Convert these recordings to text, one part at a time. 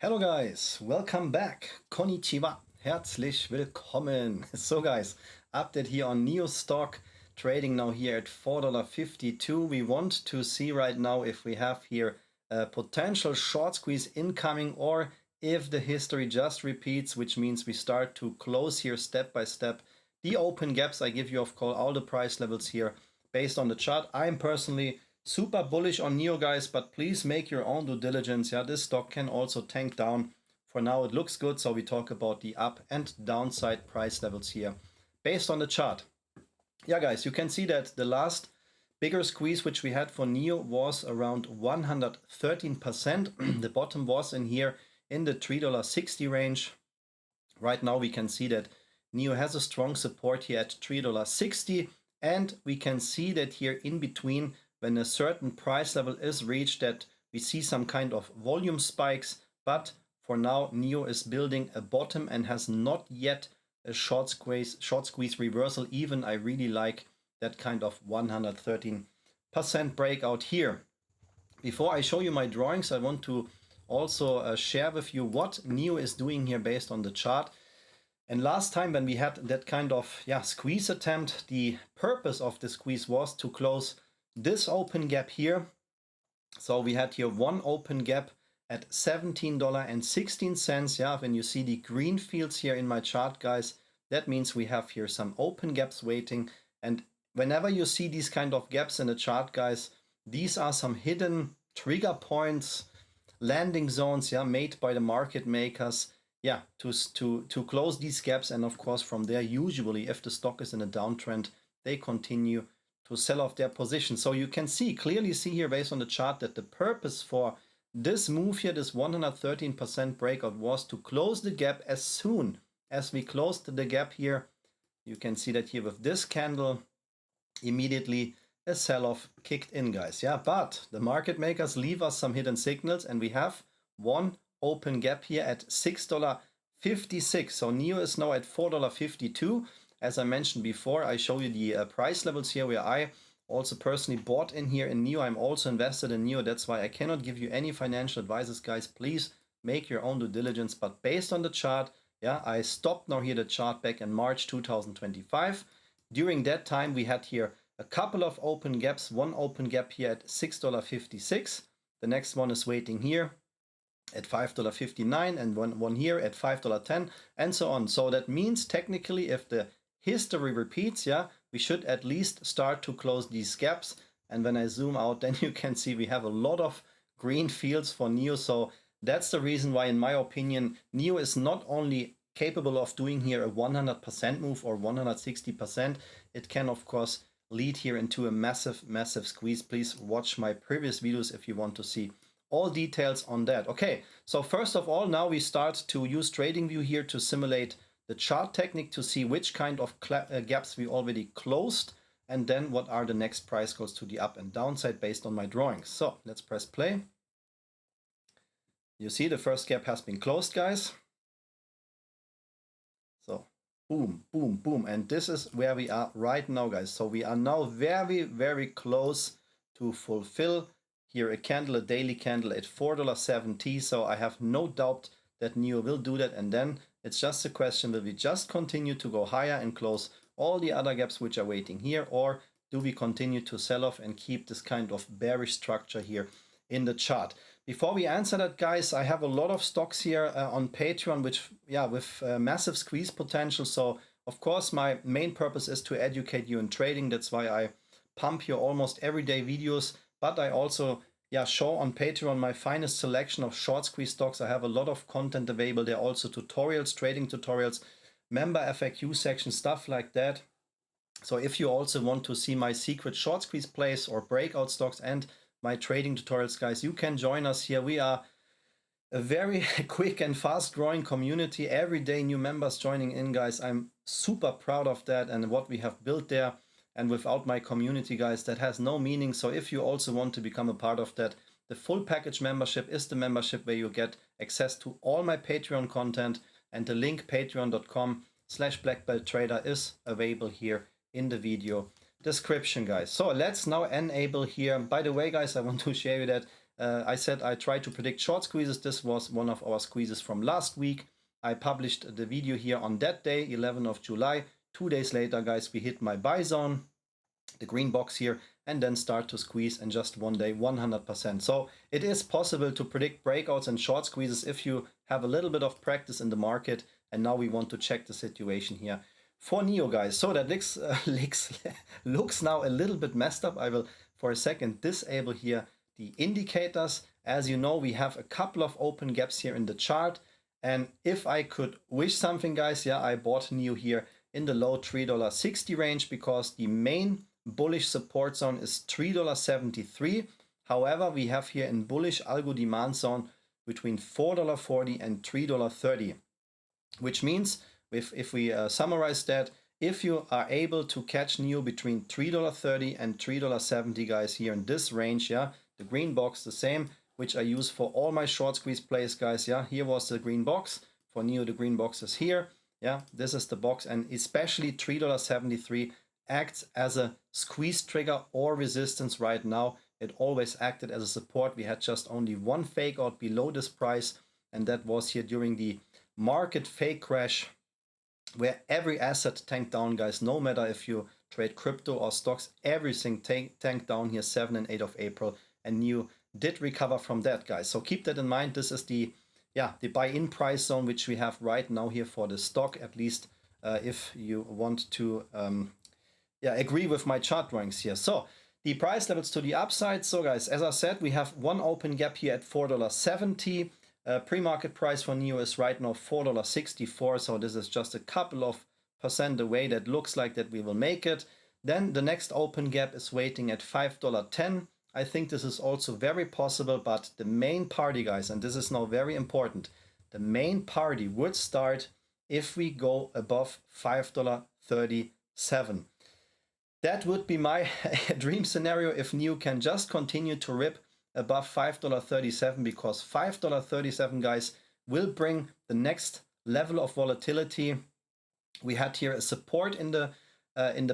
Hello guys, welcome back. Konnichiwa, herzlich willkommen. So guys, update here on NIO stock, trading now here at $4.52. We want to see right now if we have here a potential short squeeze incoming or if the history just repeats, which means we start to close here step by step the open gaps. I give you of course all the price levels here based on the chart. I'm personally super bullish on NIO guys, but please make your own due diligence. Yeah, this stock can also tank down. For now it looks good, so we talk about the up and downside price levels here based on the chart. Yeah guys, you can see that the last bigger squeeze which we had for NIO was around 113%. The bottom was in here in the $3.60 range. Right now we can see that NIO has a strong support here at $3.60, and we can see that here in between, when a certain price level is reached, that we see some kind of volume spikes. But for now NIO is building a bottom and has not yet a short squeeze reversal. Even I really like that kind of 113% breakout here. Before I show you my drawings, I want to also share with you what NIO is doing here based on the chart. And last time when we had that kind of squeeze attempt, the purpose of the squeeze was to close this open gap here. So we had here one open gap at $17.16. Yeah, when you see the green fields here in my chart guys, that means we have here some open gaps waiting. And whenever you see these kind of gaps in the chart guys, these are some hidden trigger points, landing zones, made by the market makers, to close these gaps. And of course from there, usually if the stock is in a downtrend, they continue to sell off their position. So you can clearly see here based on the chart that the purpose for this move here, this 113% breakout, was to close the gap. As soon as we closed the gap here, you can see that here with this candle, immediately a sell-off kicked in guys. But the market makers leave us some hidden signals, and we have one open gap here at $6.56. So NIO is now at $4.52. As I mentioned before, I show you the price levels here where I also personally bought in here in NIO. I'm also invested in NIO. That's why I cannot give you any financial advices, guys. Please make your own due diligence. But based on the chart, I stopped now here the chart back in March 2025. During that time, we had here a couple of open gaps. One open gap here at $6.56. The next one is waiting here at $5.59, and one here at $5.10, and so on. So that means technically, if the history repeats, we should at least start to close these gaps. And when I zoom out, then you can see we have a lot of green fields for NIO. So that's the reason why, in my opinion, NIO is not only capable of doing here a 100% move or 160%, it can of course lead here into a massive squeeze. Please watch my previous videos if you want to see all details on that. Okay, so first of all, now we start to use TradingView here to simulate the chart technique to see which kind of gaps we already closed, and then what are the next price goes to the up and downside based on my drawings. So let's press play. You see the first gap has been closed, guys. So boom, boom, boom. And this is where we are right now, guys. So we are now very close to fulfill here a candle, a daily candle at $4.70. So I have no doubt that NIO will do that. And then it's just a question, will we just continue to go higher and close all the other gaps which are waiting here, or do we continue to sell off and keep this kind of bearish structure here in the chart? Before we answer that, guys, I have a lot of stocks here on Patreon, which with massive squeeze potential. So of course my main purpose is to educate you in trading. That's why I pump here almost everyday videos. But I also show on Patreon my finest selection of short squeeze stocks. I have a lot of content available there, also tutorials, trading tutorials, member FAQ section, stuff like that. So if you also want to see my secret short squeeze plays or breakout stocks and my trading tutorials, guys, you can join us here. We are a very quick and fast growing community. Every day new members joining in, guys. I'm super proud of that and what we have built there. And without my community, guys, that has no meaning. So if you also want to become a part of that, the full package membership is the membership where you get access to all my Patreon content, and the link patreon.com/blackbelttrader is available here in the video description, guys. So let's now enable here. By the way, guys, I want to share you that I said I try to predict short squeezes. This was one of our squeezes from last week. I published the video here on that day, 11th of July. 2 days later, guys, we hit my buy zone, the green box here, and then start to squeeze in just one day 100%. So it is possible to predict breakouts and short squeezes if you have a little bit of practice in the market. And now we want to check the situation here for NIO, guys. So that looks now a little bit messed up. I will for a second disable here the indicators. As you know, we have a couple of open gaps here in the chart. And if I could wish something, guys, yeah, I bought NIO here in the low $3.60 range because the main bullish support zone is $3.73. However, we have here in bullish algo demand zone between $4.40 and $3.30, which means if we summarize that, if you are able to catch NIO between $3.30 and $3.70, guys, here in this range, yeah, the green box, the same, which I use for all my short squeeze plays, guys, yeah, here was the green box. For NIO, the green box is here. Yeah, this is the box, and especially $3.73 acts as a squeeze trigger or resistance right now. It always acted as a support. We had just only one fake out below this price, and that was here during the market fake crash, where every asset tanked down, guys. No matter if you trade crypto or stocks, everything tanked down here 7 and 8 of April, and NIO did recover from that, guys. So keep that in mind. This is the buy-in price zone which we have right now here for the stock, at least if you want to agree with my chart drawings here. So the price levels to the upside. So guys, as I said, we have one open gap here at $4.70. Pre-market price for NIO is right now $4.64. So this is just a couple of percent away. That looks like that we will make it. Then the next open gap is waiting at $5.10. I think this is also very possible, but the main party, guys, and this is now very important, the main party would start if we go above $5.37. That would be my dream scenario if NIO can just continue to rip above $5.37, because $5.37, guys, will bring the next level of volatility. We had here a support in the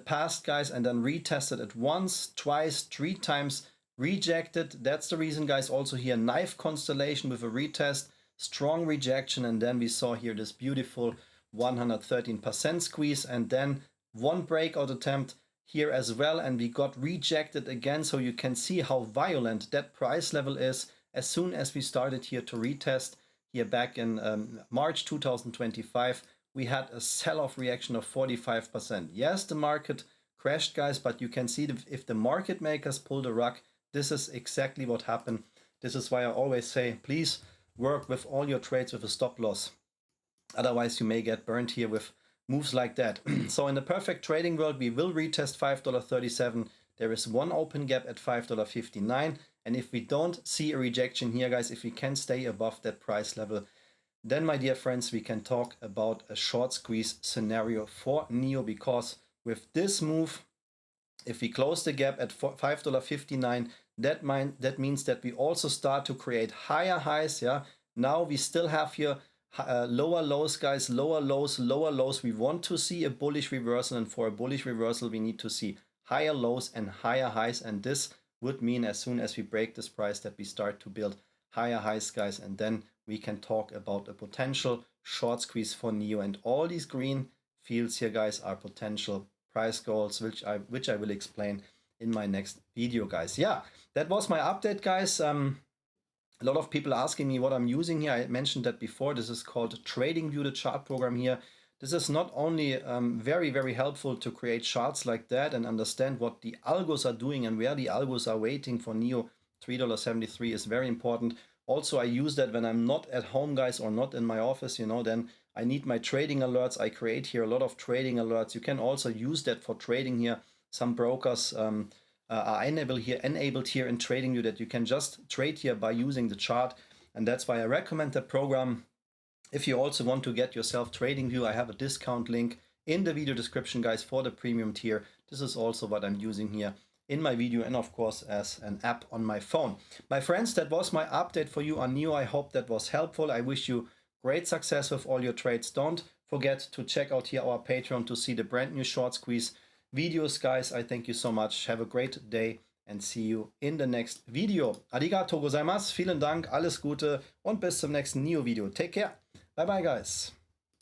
past, guys, and then retested it once, twice, 3 times, rejected. That's the reason, guys, also here knife constellation with a retest, strong rejection, and then we saw here this beautiful 113% squeeze, and then one breakout attempt here as well, and we got rejected again. So you can see how violent that price level is. As soon as we started here to retest here back in March 2025, we had a sell-off reaction of 45%. Yes, the market crashed, guys, but you can see that if the market makers pull the rug, this is exactly what happened. This is why I always say, please work with all your trades with a stop loss. Otherwise, you may get burned here with moves like that. So in the perfect trading world, we will retest $5.37. There is one open gap at $5.59. And if we don't see a rejection here, guys, if we can stay above that price level, then, my dear friends, we can talk about a short squeeze scenario for NIO, because with this move, if we close the gap at $5.59, that means that we also start to create higher highs. Yeah. Now we still have here lower lows, guys, lower lows, lower lows. We want to see a bullish reversal, and for a bullish reversal, we need to see higher lows and higher highs. And this would mean as soon as we break this price that we start to build higher highs, guys, and then we can talk about a potential short squeeze for NIO. And all these green fields here, guys, are potential price goals, which I will explain in my next video, guys. Yeah, that was my update, guys. A lot of people asking me what I'm using here. I mentioned that before. This is called TradingView, the chart program here. This is not only very, very helpful to create charts like that and understand what the algos are doing and where the algos are waiting for NIO. $3.73 is very important. Also, I use that when I'm not at home, guys, or not in my office, then I need my trading alerts. I create here a lot of trading alerts. You can also use that for trading here. Some brokers are enabled here in TradingView that you can just trade here by using the chart. And that's why I recommend that program. If you also want to get yourself TradingView, I have a discount link in the video description, guys, for the premium tier. This is also what I'm using here in my video, and of course as an app on my phone. My friends, that was my update for you on NIO. I hope that was helpful. I wish you great success with all your trades. Don't forget to check out here our Patreon to see the brand new short squeeze videos, guys. I thank you so much. Have a great day and see you in the next video. Arigatou gozaimasu, vielen Dank, alles Gute und bis zum nächsten NIO-Video. Take care. Bye bye, guys.